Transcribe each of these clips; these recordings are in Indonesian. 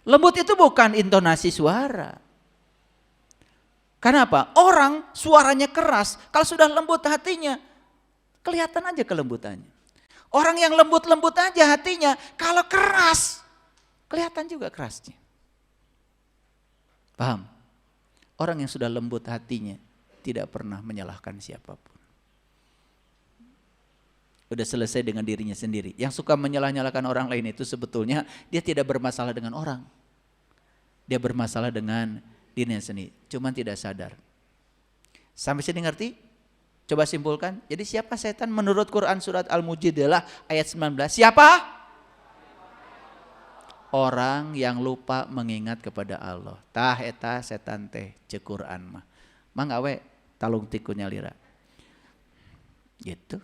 Lembut itu bukan intonasi suara. Kenapa? Orang suaranya keras, kalau sudah lembut hatinya, kelihatan aja kelembutannya. Orang yang lembut-lembut aja hatinya, kalau keras, kelihatan juga kerasnya. Paham? Orang yang sudah lembut hatinya, tidak pernah menyalahkan siapapun. Udah selesai dengan dirinya sendiri. Yang suka menyalah-nyalahkan orang lain itu sebetulnya dia tidak bermasalah dengan orang. Dia bermasalah dengan dirinya sendiri. Cuman tidak sadar. Sampai sini ngerti? Coba simpulkan. Jadi siapa setan menurut Quran surat Al-Mujadilah ayat 19? Siapa? Orang yang lupa mengingat kepada Allah. Tah eta setan teh cek Quran mah. Mang awe talung tikunya lira. Gitu.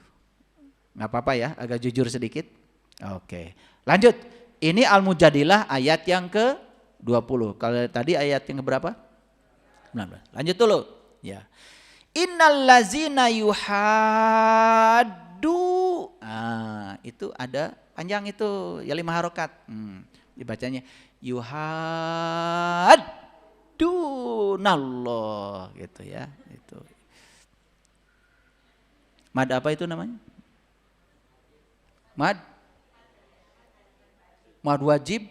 Nggak apa-apa ya, agak jujur sedikit. Oke, lanjut. Ini Al-Mujadilah ayat yang ke-20. Kalau tadi ayat yang keberapa? 19. Lanjut dulu. Ya. Innal ladzina yuhaddu. Itu ada panjang itu, ya 5 harokat. Dibacanya yuhaddunallah gitu ya. Itu. Mad apa itu namanya? Mad wajib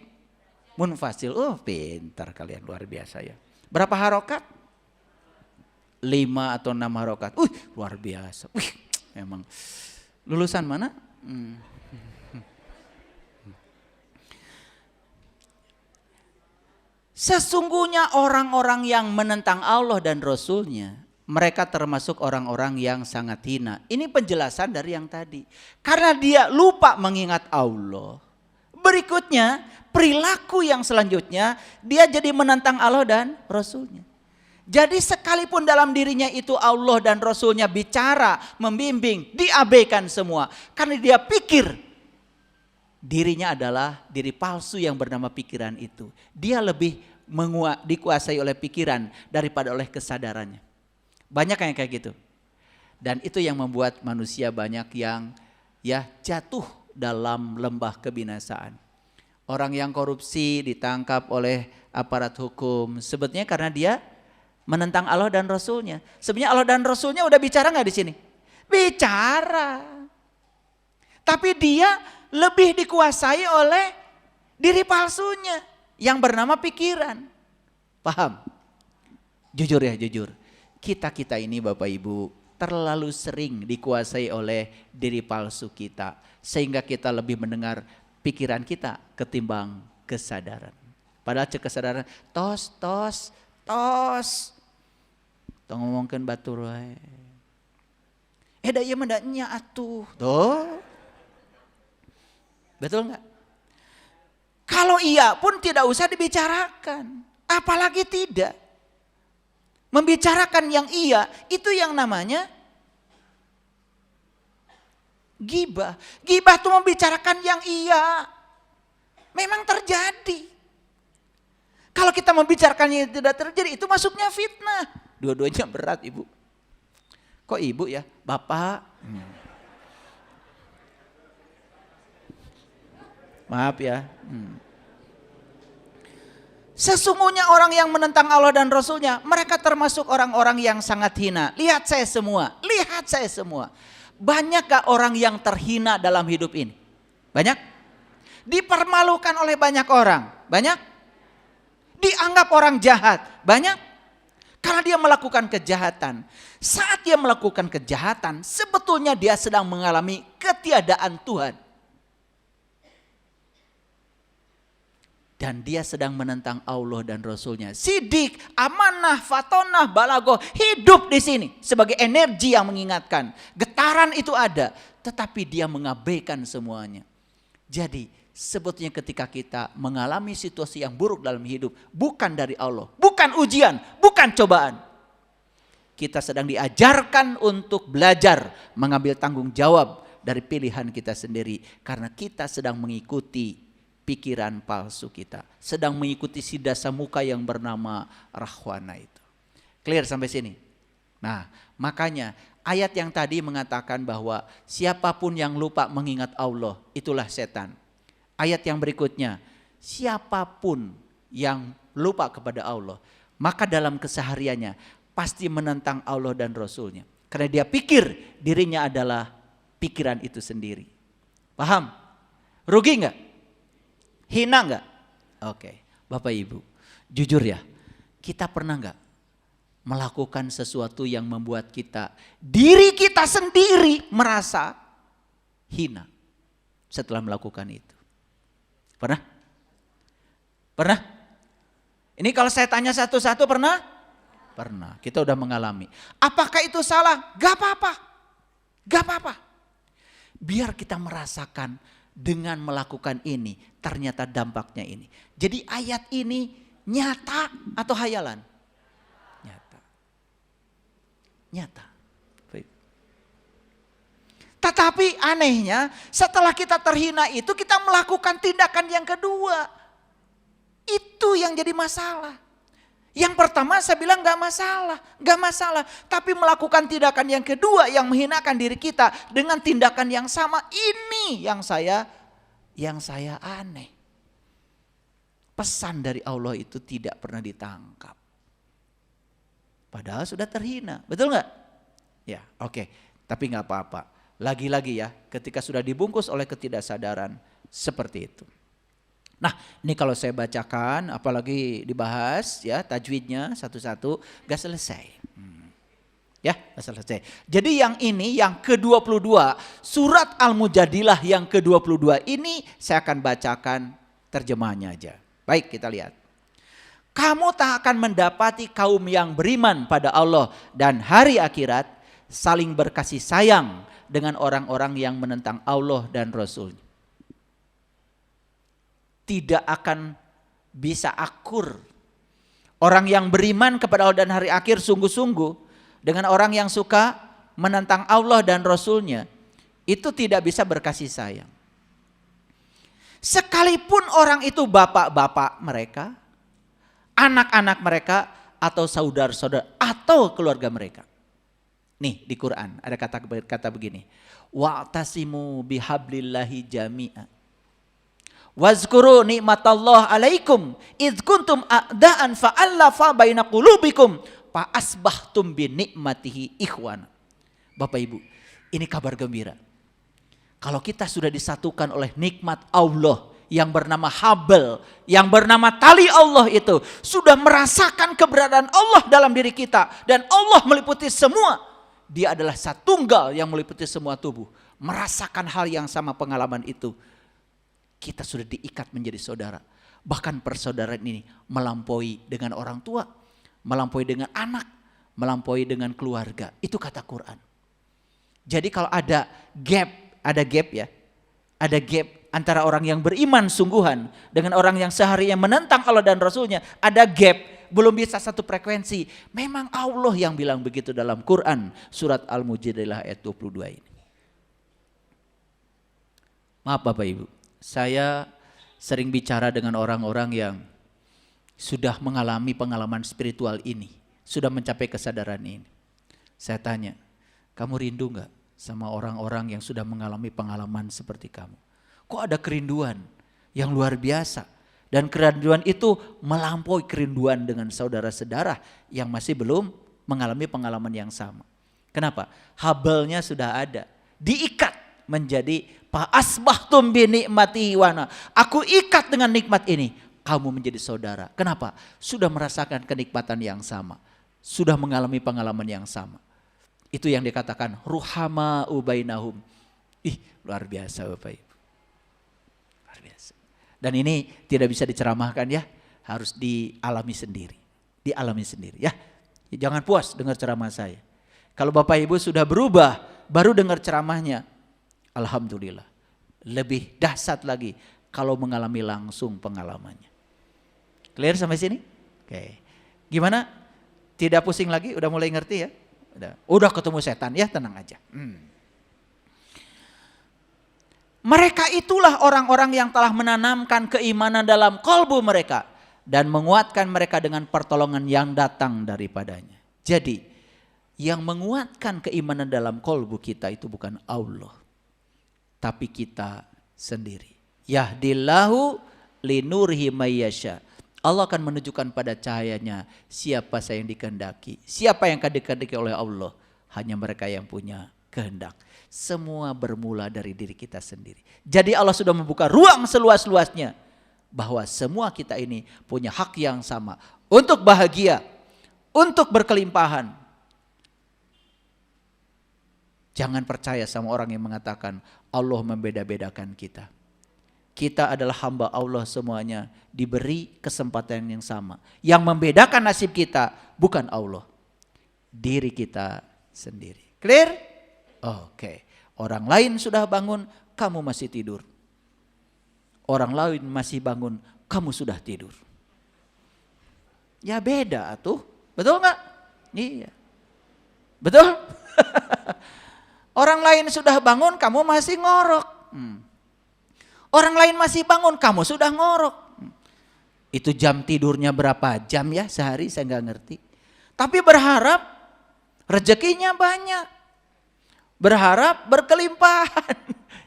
munfasil. Oh pintar kalian, luar biasa ya. Berapa harokat? 5 atau 6 harokat. Luar biasa. Memang lulusan mana? Sesungguhnya orang-orang yang menentang Allah dan Rasulnya, mereka termasuk orang-orang yang sangat hina. Ini penjelasan dari yang tadi. Karena dia lupa mengingat Allah. Berikutnya, perilaku yang selanjutnya, dia jadi menentang Allah dan Rasulnya. Jadi sekalipun dalam dirinya itu Allah dan Rasulnya bicara, membimbing, diabaikan semua. Karena dia pikir dirinya adalah diri palsu yang bernama pikiran itu. Dia lebih dikuasai oleh pikiran daripada oleh kesadarannya. Banyak yang kayak gitu. Dan itu yang membuat manusia banyak yang ya jatuh dalam lembah kebinasaan. Orang yang korupsi ditangkap oleh aparat hukum. Sebetulnya karena dia menentang Allah dan Rasulnya. Sebenarnya Allah dan Rasulnya udah bicara nggak di sini? Bicara. Tapi dia lebih dikuasai oleh diri palsunya yang bernama pikiran. Paham? Jujur ya, jujur. Kita ini Bapak Ibu terlalu sering dikuasai oleh diri palsu kita. Sehingga kita lebih mendengar pikiran kita ketimbang kesadaran. Padahal kesadaran tos. Tong ngomongkeun batur wae. Da ieu mah da nya atuh. Tuh. Betul enggak? Kalau iya pun tidak usah dibicarakan. Apalagi tidak. Membicarakan yang iya, itu yang namanya ghibah. Ghibah itu membicarakan yang iya. Memang terjadi. Kalau kita membicarakan yang tidak terjadi, itu masuknya fitnah. Dua-duanya berat ibu. Kok ibu ya? Bapak. Maaf ya. Sesungguhnya orang yang menentang Allah dan Rasulnya, mereka termasuk orang-orang yang sangat hina. Lihat saya semua. Banyak gak orang yang terhina dalam hidup ini? Banyak? Dipermalukan oleh banyak orang? Banyak? Dianggap orang jahat? Banyak? Karena dia melakukan kejahatan. Saat dia melakukan kejahatan, sebetulnya dia sedang mengalami ketiadaan Tuhan. Dan dia sedang menentang Allah dan Rasulnya. Sidik, amanah, fatonah, balagoh. Hidup di sini sebagai energi yang mengingatkan. Getaran itu ada. Tetapi dia mengabaikan semuanya. Jadi sebetulnya ketika kita mengalami situasi yang buruk dalam hidup. Bukan dari Allah. Bukan ujian. Bukan cobaan. Kita sedang diajarkan untuk belajar. Mengambil tanggung jawab dari pilihan kita sendiri. Karena kita sedang mengikuti pikiran palsu kita. Sedang mengikuti si dasa muka yang bernama Rahwana itu. Clear sampai sini? Nah, makanya ayat yang tadi mengatakan bahwa siapapun yang lupa mengingat Allah, itulah setan. Ayat yang berikutnya, siapapun yang lupa kepada Allah, maka dalam kesehariannya pasti menentang Allah dan Rasulnya. Karena dia pikir dirinya adalah pikiran itu sendiri. Paham? Rugi nggak? Hina nggak? Oke, Bapak Ibu, jujur ya, kita pernah nggak melakukan sesuatu yang membuat diri kita sendiri merasa hina setelah melakukan itu? Pernah? Pernah? Ini kalau saya tanya satu-satu pernah? Pernah, kita udah mengalami. Apakah itu salah? Gak apa-apa. Gak apa-apa. Biar kita merasakan dengan melakukan ini, ternyata dampaknya ini. Jadi ayat ini nyata atau hayalan? Nyata. Nyata. Tetapi anehnya setelah kita terhina itu kita melakukan tindakan yang kedua. Itu yang jadi masalah. Yang pertama saya bilang gak masalah. Tapi melakukan tindakan yang kedua yang menghinakan diri kita dengan tindakan yang sama, ini yang saya aneh. Pesan dari Allah itu tidak pernah ditangkap. Padahal sudah terhina, betul gak? Ya, oke. Tapi gak apa-apa. Lagi-lagi ya, ketika sudah dibungkus oleh ketidaksadaran seperti itu. Nah, ini kalau saya bacakan, apalagi dibahas ya tajwidnya satu-satu, gak selesai. Ya, gak selesai. Jadi yang ini, yang ke-22, surat Al-Mujadilah yang ke-22 ini saya akan bacakan terjemahannya aja. Baik, kita lihat. Kamu tak akan mendapati kaum yang beriman pada Allah dan hari akhirat saling berkasih sayang dengan orang-orang yang menentang Allah dan Rasul-Nya. Tidak akan bisa akur. Orang yang beriman kepada Allah dan hari akhir sungguh-sungguh dengan orang yang suka menentang Allah dan Rasul-Nya, itu tidak bisa berkasih sayang. Sekalipun orang itu bapak-bapak mereka, anak-anak mereka, atau saudara-saudara, atau keluarga mereka. Nih di Quran ada kata begini. Wa'tasimu bihablillahi jami'a. Wazkuru nikmatallah alaikum idz kuntum a'daan fa'allafa baina qulubikum fa asbahtum bi nikmatihi ikhwana. Bapak Ibu, ini kabar gembira. Kalau kita sudah disatukan oleh nikmat Allah yang bernama Habl, yang bernama tali Allah itu, sudah merasakan keberadaan Allah dalam diri kita dan Allah meliputi semua. Dia adalah Satunggal yang meliputi semua tubuh. Merasakan hal yang sama pengalaman itu. Kita sudah diikat menjadi saudara. Bahkan persaudaraan ini melampaui dengan orang tua, melampaui dengan anak, melampaui dengan keluarga. Itu kata Quran. Jadi kalau ada gap ya. Ada gap antara orang yang beriman sungguhan dengan orang yang seharian menentang Allah dan Rasulnya. Ada gap, belum bisa satu frekuensi. Memang Allah yang bilang begitu dalam Quran. Surat Al-Mujadilah ayat 22 ini. Maaf Bapak Ibu. Saya sering bicara dengan orang-orang yang sudah mengalami pengalaman spiritual ini. Sudah mencapai kesadaran ini. Saya tanya, kamu rindu gak sama orang-orang yang sudah mengalami pengalaman seperti kamu? Kok ada kerinduan yang luar biasa? Dan kerinduan itu melampaui kerinduan dengan saudara-saudara yang masih belum mengalami pengalaman yang sama. Kenapa? Habelnya sudah ada. Diikat menjadi fa asbahtum bi nikmati wana. Aku ikat dengan nikmat ini, kamu menjadi saudara. Kenapa? Sudah merasakan kenikmatan yang sama. Sudah mengalami pengalaman yang sama. Itu yang dikatakan ruhama ubainahum. Luar biasa Bapak Ibu. Luar biasa. Dan ini tidak bisa diceramahkan ya, harus dialami sendiri. Dialami sendiri ya. Jangan puas dengar ceramah saya. Kalau Bapak Ibu sudah berubah, baru dengar ceramahnya, alhamdulillah. Lebih dahsyat lagi kalau mengalami langsung pengalamannya. Clear sampai sini? Oke. Gimana? Tidak pusing lagi? Udah mulai ngerti ya? Udah ketemu setan ya, tenang aja. Mereka itulah orang-orang yang telah menanamkan keimanan dalam kalbu mereka dan menguatkan mereka dengan pertolongan yang datang daripadanya. Jadi yang menguatkan keimanan dalam kalbu kita itu bukan Allah, tapi kita sendiri. Yahdillahu linurhi mayyasha. Allah akan menunjukkan pada cahayanya siapa saya yang dikehendaki. Siapa yang akan dikehendaki oleh Allah? Hanya mereka yang punya kehendak. Semua bermula dari diri kita sendiri. Jadi Allah sudah membuka ruang seluas-luasnya bahwa semua kita ini punya hak yang sama untuk bahagia, untuk berkelimpahan. Jangan percaya sama orang yang mengatakan Allah membeda-bedakan kita. Kita adalah hamba Allah semuanya, diberi kesempatan yang sama. Yang membedakan nasib kita bukan Allah, diri kita sendiri. Clear? Oke. Orang lain sudah bangun, kamu masih tidur. Orang lain masih bangun, kamu sudah tidur. Ya beda tuh, betul nggak? Iya, betul. Orang lain sudah bangun, kamu masih ngorok. Orang lain masih bangun, kamu sudah ngorok. Itu jam tidurnya berapa jam ya sehari, saya nggak ngerti. Tapi berharap rezekinya banyak. Berharap berkelimpahan.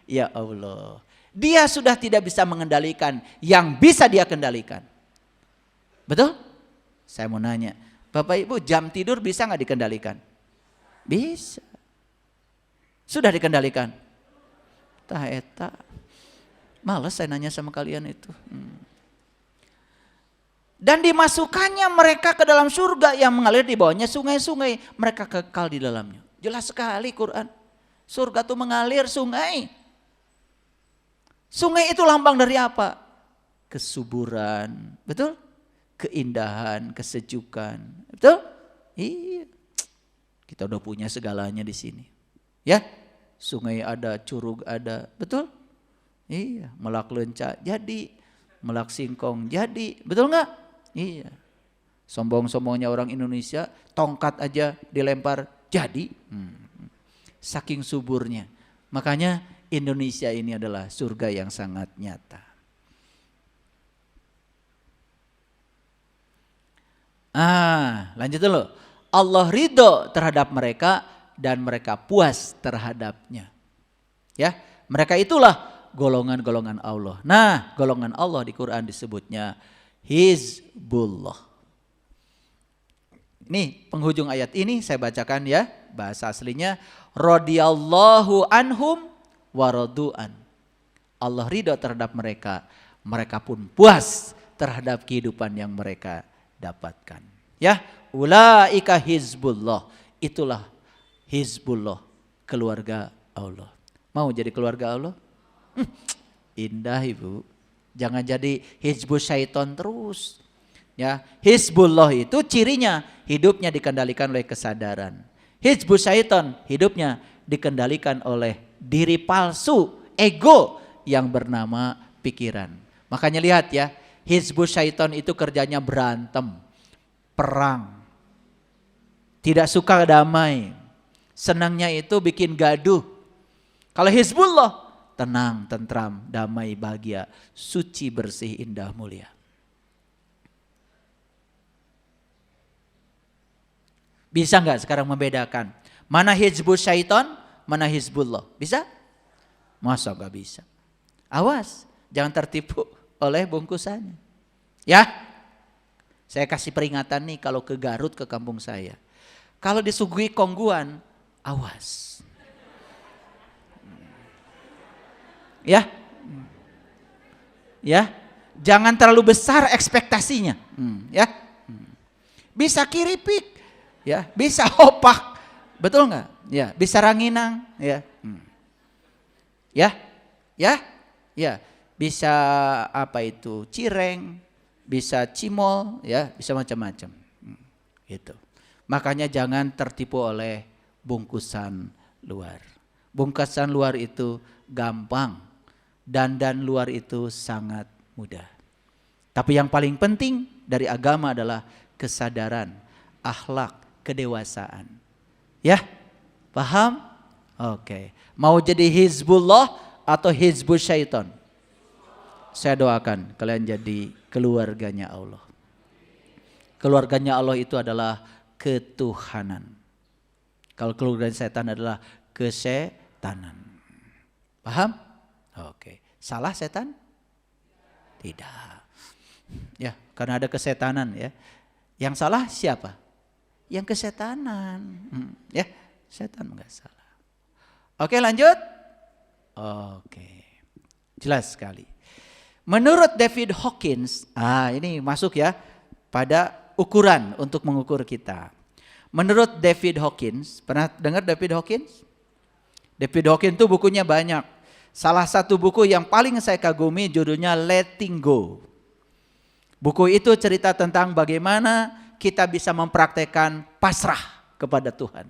Ya Allah. Dia sudah tidak bisa mengendalikan yang bisa dia kendalikan. Betul? Saya mau nanya. Bapak Ibu, jam tidur bisa nggak dikendalikan? Bisa. Sudah dikendalikan? Tah eta. Males saya nanya sama kalian itu. Dan dimasukkannya mereka ke dalam surga yang mengalir di bawahnya sungai-sungai. Mereka kekal di dalamnya. Jelas sekali Quran. Surga itu mengalir sungai. Sungai itu lambang dari apa? Kesuburan. Betul? Keindahan, kesejukan. Betul? Iya. Kita udah punya segalanya di sini. Ya? Sungai ada, curug ada. Betul? Iya, melak lenca jadi, melak singkong jadi, betul nggak? Iya. Sombong-sombongnya orang Indonesia, tongkat aja dilempar jadi. Saking suburnya. Makanya Indonesia ini adalah surga yang sangat nyata. Lanjut dulu. Allah ridho terhadap mereka dan mereka puas terhadapnya. Ya, mereka itulah golongan-golongan Allah. Nah, golongan Allah di Quran disebutnya Hizbullah. Nih penghujung ayat ini saya bacakan ya, bahasa aslinya radhiyallahu anhum waradu'an. Allah ridho terhadap mereka, mereka pun puas terhadap kehidupan yang mereka dapatkan. Ya, ulaika hizbullah. Itulah Hizbullah, keluarga Allah. Mau jadi keluarga Allah? Indah Ibu. Jangan jadi hizbus syaiton terus. Ya, Hizbullah itu cirinya hidupnya dikendalikan oleh kesadaran. Hizbus syaiton hidupnya dikendalikan oleh diri palsu, ego yang bernama pikiran. Makanya lihat ya, hizbus syaiton itu kerjanya berantem, perang. Tidak suka damai. Senangnya itu bikin gaduh. Kalau Hizbullah tenang, tentram, damai, bahagia, suci, bersih, indah, mulia. Bisa nggak sekarang membedakan mana hizbus syaiton, mana hizbullah? Bisa? Masa nggak bisa? Awas, jangan tertipu oleh bungkusannya. Ya, saya kasih peringatan nih kalau ke Garut, ke kampung saya. Kalau disuguhi kongguan, awas. Ya, ya, jangan terlalu besar ekspektasinya, ya. Bisa kiripik, ya, bisa opak, betul nggak? Ya, bisa ranginang, ya, ya, ya, ya, bisa apa itu cireng, bisa cimol, ya, bisa macam-macam, gitu. Makanya jangan tertipu oleh bungkusan luar. Bungkusan luar itu gampang. Dandan luar itu sangat mudah. Tapi yang paling penting dari agama adalah kesadaran, akhlak, kedewasaan. Ya, paham? Oke. Mau jadi Hizbullah atau Hizbus Syaiton? Saya doakan kalian jadi keluarganya Allah. Keluarganya Allah itu adalah ketuhanan. Kalau keluarga setan adalah kesetanan. Paham? Oke. Salah setan? Tidak. Ya, karena ada kesetanan ya. Yang salah siapa? Yang kesetanan. Ya, setan enggak salah. Oke, lanjut. Oke. Jelas sekali. Menurut David Hawkins, ini masuk ya pada ukuran untuk mengukur kita. Menurut David Hawkins, pernah dengar David Hawkins? David Hawkins itu bukunya banyak. Salah satu buku yang paling saya kagumi judulnya Letting Go. Buku itu cerita tentang bagaimana kita bisa mempraktekkan pasrah kepada Tuhan.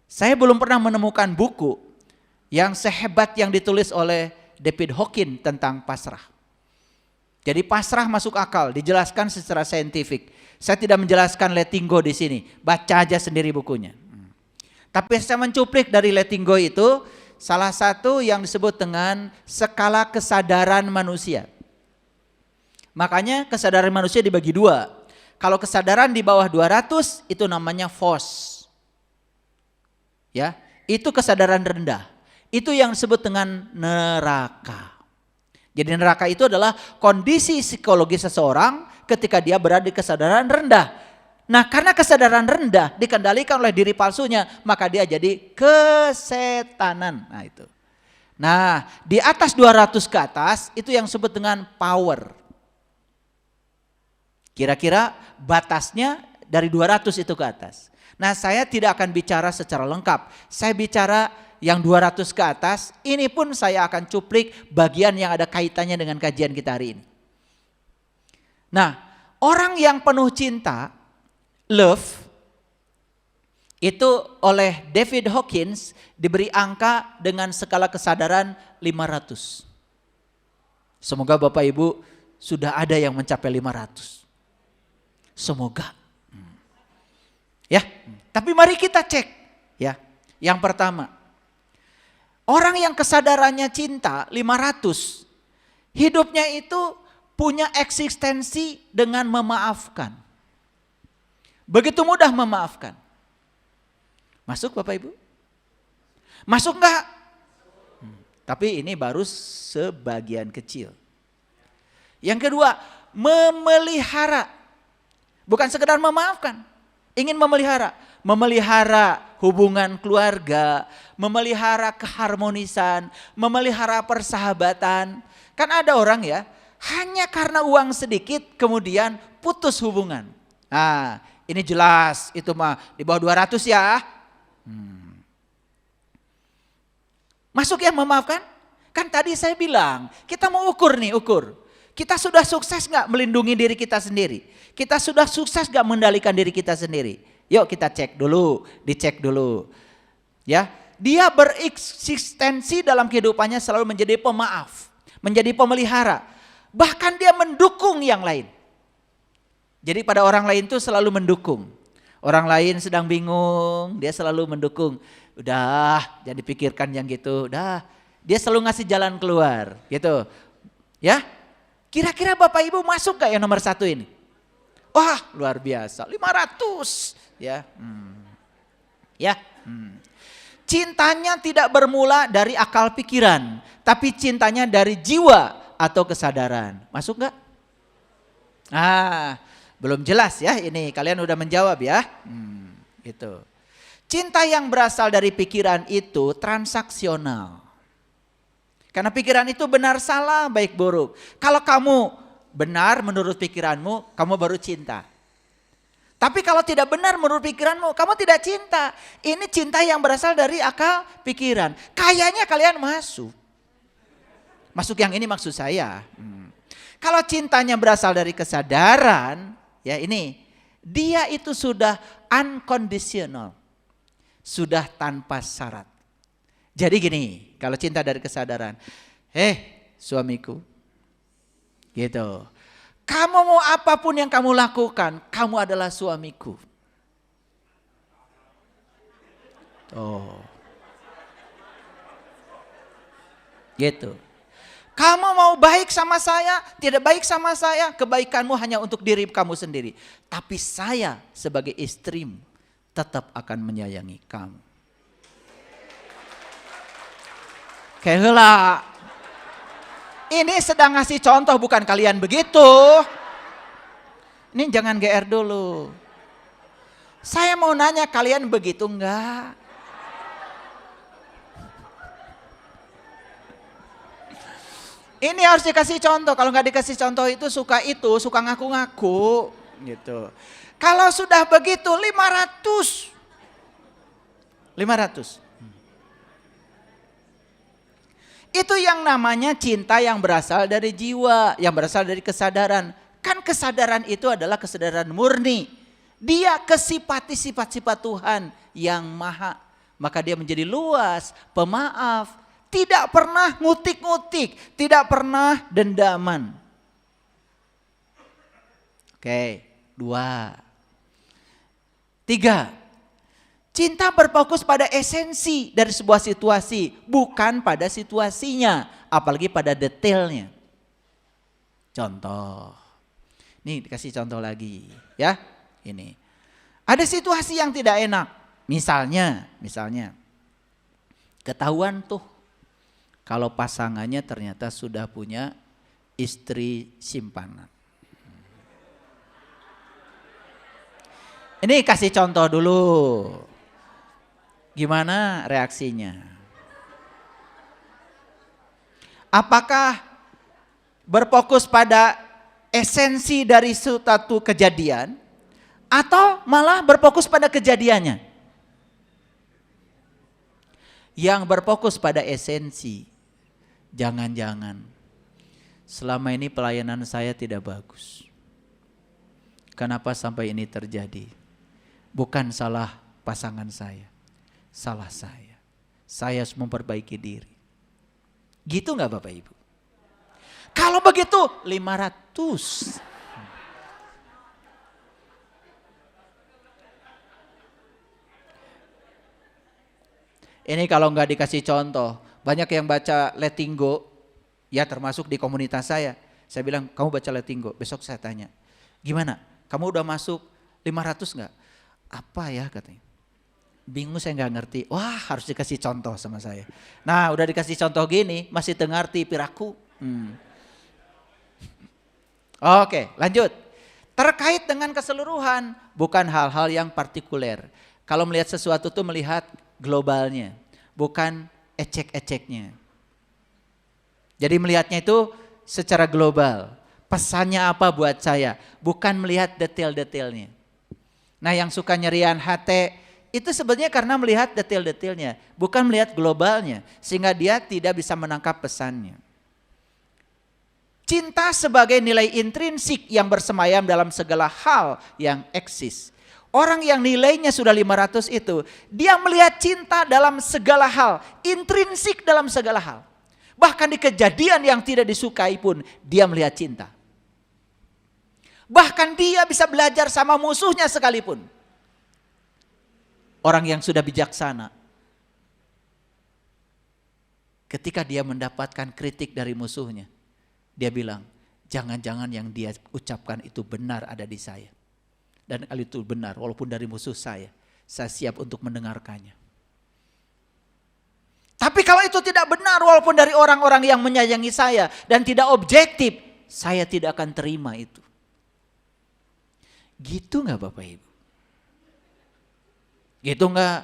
Saya belum pernah menemukan buku yang sehebat yang ditulis oleh David Hawkins tentang pasrah. Jadi pasrah masuk akal, dijelaskan secara saintifik. Saya tidak menjelaskan letting go di sini, baca aja sendiri bukunya. Tapi saya mencuplik dari letting go itu salah satu yang disebut dengan skala kesadaran manusia. Makanya kesadaran manusia dibagi dua. Kalau kesadaran di bawah 200 itu namanya force. Ya, itu kesadaran rendah. Itu yang disebut dengan neraka. Jadi neraka itu adalah kondisi psikologi seseorang ketika dia berada di kesadaran rendah. Nah, karena kesadaran rendah dikendalikan oleh diri palsunya, maka dia jadi kesetanan. Nah, itu. Nah, di atas 200 ke atas itu yang disebut dengan power. Kira-kira batasnya dari 200 itu ke atas. Nah, saya tidak akan bicara secara lengkap. Saya bicara yang 200 ke atas, ini pun saya akan cuplik bagian yang ada kaitannya dengan kajian kita hari ini. Nah, orang yang penuh cinta, love, itu oleh David Hawkins diberi angka dengan skala kesadaran 500. Semoga Bapak Ibu sudah ada yang mencapai 500. Semoga. Ya, tapi mari kita cek ya. Yang pertama, orang yang kesadarannya cinta 500, hidupnya itu punya eksistensi dengan memaafkan. Begitu mudah memaafkan. Masuk Bapak Ibu? Masuk enggak? Tapi ini baru sebagian kecil. Yang kedua, memelihara. Bukan sekedar memaafkan, ingin memelihara. Memelihara hubungan keluarga, memelihara keharmonisan, memelihara persahabatan. Kan ada orang ya, hanya karena uang sedikit kemudian putus hubungan. Nah, ini jelas itu mah di bawah 200 ya. Masuk yang memaafkan? Kan tadi saya bilang, kita mau ukur nih, ukur. Kita sudah sukses gak melindungi diri kita sendiri? Kita sudah sukses gak mengendalikan diri kita sendiri? Yuk kita cek dulu, dicek dulu. Ya, dia bereksistensi dalam kehidupannya selalu menjadi pemaaf, menjadi pemelihara. Bahkan dia mendukung yang lain. Jadi pada orang lain itu selalu mendukung. Orang lain sedang bingung, dia selalu mendukung. Udah, jangan dipikirkan yang gitu. Udah, dia selalu ngasih jalan keluar, gitu. Ya, kira-kira Bapak Ibu masuk gak yang nomor 1 ini? Wah, luar biasa, 500. Ya, Cintanya tidak bermula dari akal pikiran, tapi cintanya dari jiwa atau kesadaran. Masuk gak? Belum jelas ya ini, kalian udah menjawab ya. Gitu. Cinta yang berasal dari pikiran itu transaksional. Karena pikiran itu benar salah, baik buruk. Kalau kamu benar menurut pikiranmu, kamu baru cinta. Tapi kalau tidak benar menurut pikiranmu, kamu tidak cinta. Ini cinta yang berasal dari akal pikiran. Kayaknya kalian masuk. Masuk yang ini maksud saya. Kalau cintanya berasal dari kesadaran, ya ini, dia itu sudah unconditional. Sudah tanpa syarat. Jadi gini, kalau cinta dari kesadaran, suamiku, gitu. Kamu mau apapun yang kamu lakukan, kamu adalah suamiku. Gitu. Kamu mau baik sama saya, tidak baik sama saya, kebaikanmu hanya untuk diri kamu sendiri. Tapi saya sebagai istrimu tetap akan menyayangi kamu. Keheula. Ini sedang ngasih contoh, bukan kalian begitu. Ini jangan GR dulu. Saya mau nanya, kalian begitu enggak? Ini harus dikasih contoh. Kalau nggak dikasih contoh itu, suka ngaku-ngaku gitu. Kalau sudah begitu 500. Itu yang namanya cinta yang berasal dari jiwa, yang berasal dari kesadaran. Kan kesadaran itu adalah kesadaran murni. Dia kesipati sifat-sifat Tuhan yang maha. Maka dia menjadi luas, pemaaf, tidak pernah ngutik-ngutik, tidak pernah dendaman. Oke, 2. 3. Cinta berfokus pada esensi dari sebuah situasi, bukan pada situasinya, apalagi pada detailnya. Contoh, nih dikasih contoh lagi ya. Ini, ada situasi yang tidak enak, misalnya ketahuan tuh kalau pasangannya ternyata sudah punya istri simpanan. Ini kasih contoh dulu. Gimana reaksinya? Apakah berfokus pada esensi dari suatu kejadian atau malah berfokus pada kejadiannya? Yang berfokus pada esensi. Jangan-jangan selama ini pelayanan saya tidak bagus. Kenapa sampai ini terjadi? Bukan salah pasangan saya. Salah saya. Saya harus memperbaiki diri. Gitu gak Bapak Ibu? Kalau begitu 500. Ini kalau gak dikasih contoh. Banyak yang baca Letting Go. Ya termasuk di komunitas saya. Saya bilang kamu baca Letting Go. Besok saya tanya. Gimana? Kamu udah masuk 500 gak? Apa ya katanya. Bingung, saya nggak ngerti. Wah, harus dikasih contoh sama saya. Nah, udah dikasih contoh gini, masih ngerti piraku. Oke, lanjut. Terkait dengan keseluruhan, bukan hal-hal yang partikuler. Kalau melihat sesuatu tuh melihat globalnya, bukan ecek-eceknya. Jadi melihatnya itu secara global. Pesannya apa buat saya, bukan melihat detail-detailnya. Nah, yang suka nyerian hati itu sebenarnya karena melihat detail-detailnya, bukan melihat globalnya, sehingga dia tidak bisa menangkap pesannya. Cinta sebagai nilai intrinsik yang bersemayam dalam segala hal yang eksis. Orang yang nilainya sudah 500 itu, dia melihat cinta dalam segala hal, intrinsik dalam segala hal. Bahkan di kejadian yang tidak disukai pun dia melihat cinta. Bahkan dia bisa belajar sama musuhnya sekalipun. Orang yang sudah bijaksana, ketika dia mendapatkan kritik dari musuhnya, dia bilang, jangan-jangan yang dia ucapkan itu benar ada di saya. Dan kalau itu benar, walaupun dari musuh saya siap untuk mendengarkannya. Tapi kalau itu tidak benar, walaupun dari orang-orang yang menyayangi saya dan tidak objektif, saya tidak akan terima itu. Gitu gak Bapak Ibu? Gitu enggak?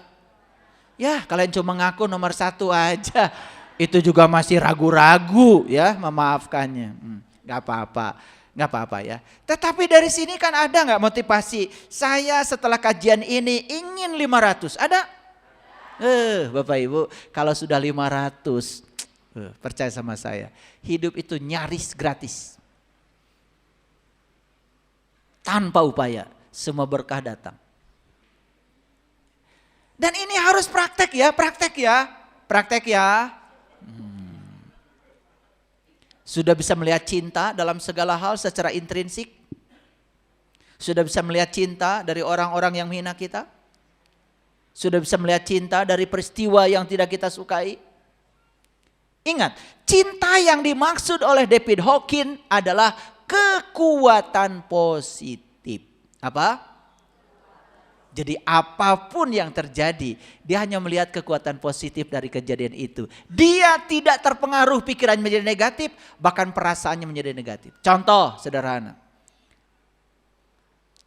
Ya kalian cuma ngaku nomor 1 aja. Itu juga masih ragu-ragu ya memaafkannya. Gak apa-apa ya. Tetapi dari sini kan ada gak motivasi? Saya setelah kajian ini ingin 500. Ada? Bapak Ibu kalau sudah 500 percaya sama saya. Hidup itu nyaris gratis. Tanpa upaya semua berkah datang. Dan ini harus praktek ya. Sudah bisa melihat cinta dalam segala hal secara intrinsik? Sudah bisa melihat cinta dari orang-orang yang menghina kita? Sudah bisa melihat cinta dari peristiwa yang tidak kita sukai? Ingat, cinta yang dimaksud oleh David Hawkins adalah kekuatan positif. Apa? Jadi apapun yang terjadi, dia hanya melihat kekuatan positif dari kejadian itu. Dia tidak terpengaruh pikiran menjadi negatif, bahkan perasaannya menjadi negatif. Contoh sederhana.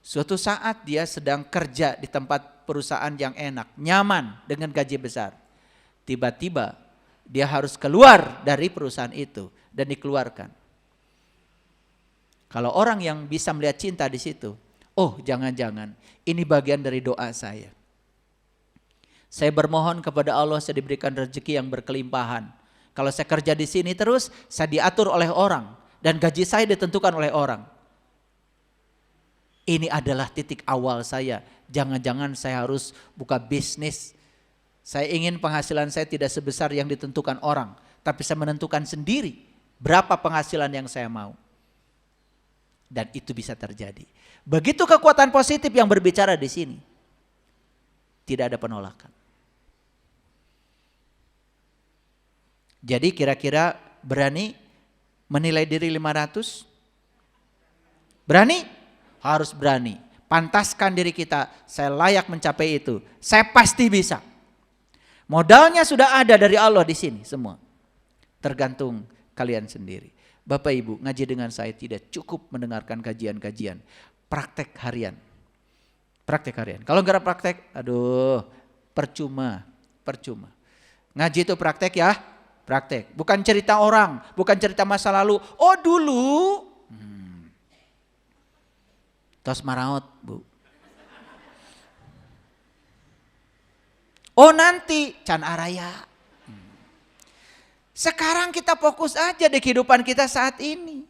Suatu saat dia sedang kerja di tempat perusahaan yang enak, nyaman dengan gaji besar. Tiba-tiba dia harus keluar dari perusahaan itu dan dikeluarkan. Kalau orang yang bisa melihat cinta di situ, oh jangan-jangan ini bagian dari doa saya. Saya bermohon kepada Allah saya diberikan rezeki yang berkelimpahan. Kalau saya kerja di sini terus, saya diatur oleh orang dan gaji saya ditentukan oleh orang. Ini adalah titik awal saya. Jangan-jangan saya harus buka bisnis. Saya ingin penghasilan saya tidak sebesar yang ditentukan orang. Tapi saya menentukan sendiri berapa penghasilan yang saya mau. Dan itu bisa terjadi. Begitu kekuatan positif yang berbicara di sini. Tidak ada penolakan. Jadi kira-kira berani menilai diri 500? Berani? Harus berani. Pantaskan diri kita, saya layak mencapai itu. Saya pasti bisa. Modalnya sudah ada dari Allah di sini semua. Tergantung kalian sendiri. Bapak Ibu, ngaji dengan saya tidak cukup mendengarkan kajian-kajian. Praktek harian. Praktek harian. Kalau enggak ada praktek, aduh, percuma. Ngaji itu praktek ya, praktek. Bukan cerita orang, bukan cerita masa lalu. Oh dulu, tos maraot bu. Oh nanti can araya. Sekarang kita fokus aja di kehidupan kita saat ini.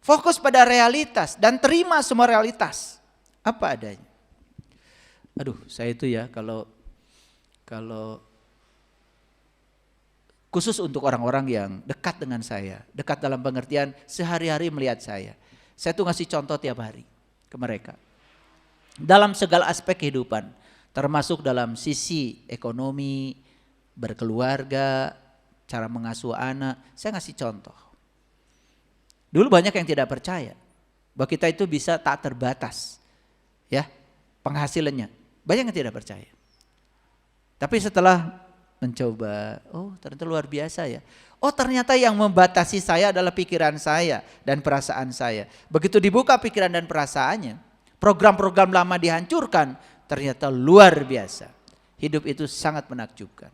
Fokus pada realitas dan terima semua realitas. Apa adanya. Aduh saya itu ya kalau khusus untuk orang-orang yang dekat dengan saya. Dekat dalam pengertian sehari-hari melihat saya. Saya tuh ngasih contoh tiap hari ke mereka. Dalam segala aspek kehidupan, termasuk dalam sisi ekonomi, berkeluarga, cara mengasuh anak, saya ngasih contoh. Dulu banyak yang tidak percaya bahwa kita itu bisa tak terbatas, ya penghasilannya. Banyak yang tidak percaya. Tapi setelah mencoba, oh ternyata luar biasa ya. Oh ternyata yang membatasi saya adalah pikiran saya dan perasaan saya. Begitu dibuka pikiran dan perasaannya, program-program lama dihancurkan, ternyata luar biasa. Hidup itu sangat menakjubkan.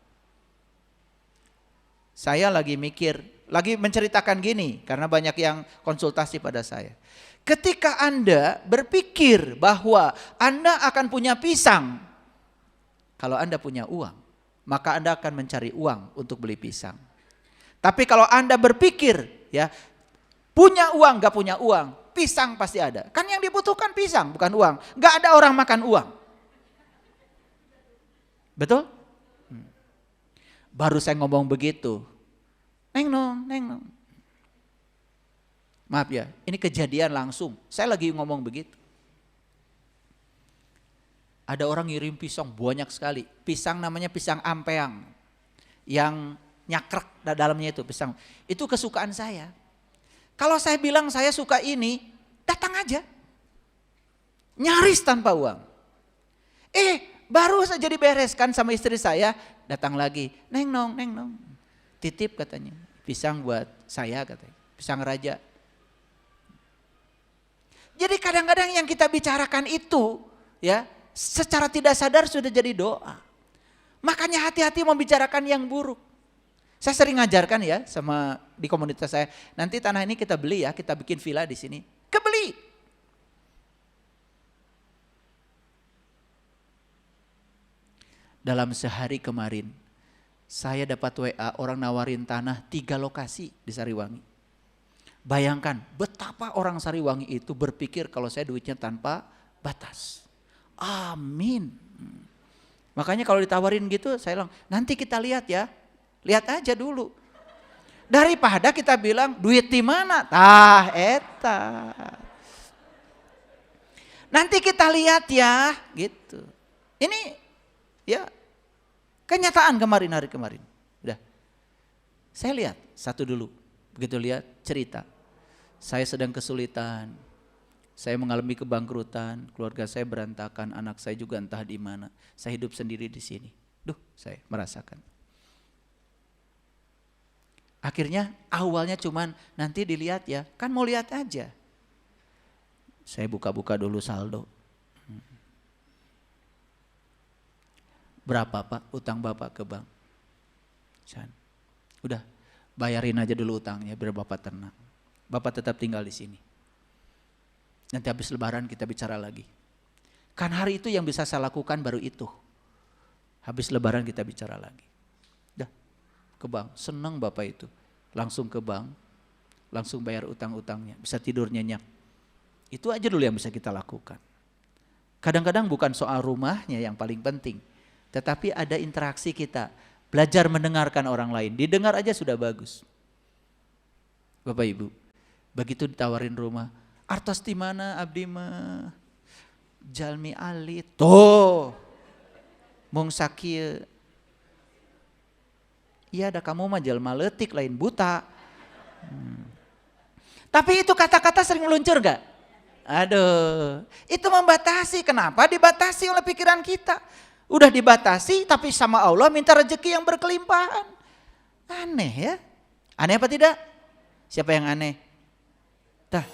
Saya lagi mikir, lagi menceritakan gini karena banyak yang konsultasi pada saya. Ketika Anda berpikir bahwa Anda akan punya pisang, kalau Anda punya uang, maka Anda akan mencari uang untuk beli pisang. Tapi kalau Anda berpikir ya punya uang gak punya uang, pisang pasti ada. Kan yang dibutuhkan pisang bukan uang. Gak ada orang makan uang. Betul? Baru saya ngomong begitu. Neng nong. Maaf ya, ini kejadian langsung. Saya lagi ngomong begitu. Ada orang ngirim pisang banyak sekali. Pisang namanya pisang ampeang. Yang nyakrek dalamnya itu pisang. Itu kesukaan saya. Kalau saya bilang saya suka ini, datang aja. Nyaris tanpa uang. Baru saja dibereskan sama istri saya, datang lagi. Neng nong. Titip katanya. Pisang buat saya katanya. Pisang raja. Jadi kadang-kadang yang kita bicarakan itu ya secara tidak sadar sudah jadi doa. Makanya hati-hati membicarakan yang buruk. Saya sering ngajarkan ya sama di komunitas saya. Nanti tanah ini kita beli ya, kita bikin villa di sini. Kebeli. Dalam sehari kemarin, saya dapat WA orang nawarin tanah 3 lokasi di Sariwangi. Bayangkan betapa orang Sariwangi itu berpikir kalau saya duitnya tanpa batas. Amin. Makanya kalau ditawarin gitu saya bilang nanti kita lihat ya. Lihat aja dulu. Daripada kita bilang duit di mana? Tah eta. Nanti kita lihat ya gitu. Ini ya kenyataan hari kemarin. Udah. Saya lihat satu dulu. Begitu lihat cerita. Saya sedang kesulitan. Saya mengalami kebangkrutan, keluarga saya berantakan, anak saya juga entah di mana. Saya hidup sendiri di sini. Saya merasakan. Akhirnya awalnya cuman nanti dilihat ya, kan mau lihat aja. Saya buka-buka dulu saldo. Berapa Pak utang Bapak ke bank? Udah, bayarin aja dulu utangnya biar Bapak tenang. Bapak tetap tinggal di sini. Nanti habis lebaran kita bicara lagi. Kan hari itu yang bisa saya lakukan baru itu. Habis lebaran kita bicara lagi. Dah, ke bank. Senang Bapak itu. Langsung ke bank, langsung bayar utang-utangnya. Bisa tidur nyenyak. Itu aja dulu yang bisa kita lakukan. Kadang-kadang bukan soal rumahnya yang paling penting. Tetapi ada interaksi kita. Belajar mendengarkan orang lain. Didengar aja sudah bagus. Bapak Ibu, begitu ditawarin rumah. Artos di mana abdi mah? Jalmi alit. Tuh. Mung sakieu. Iya ada kamu mah jalma leutik lain buta. Tapi itu kata-kata sering meluncur gak? Aduh, itu membatasi. Kenapa dibatasi oleh pikiran kita? Udah dibatasi tapi sama Allah minta rezeki yang berkelimpahan. Aneh ya? Aneh apa tidak? Siapa yang aneh? Tah.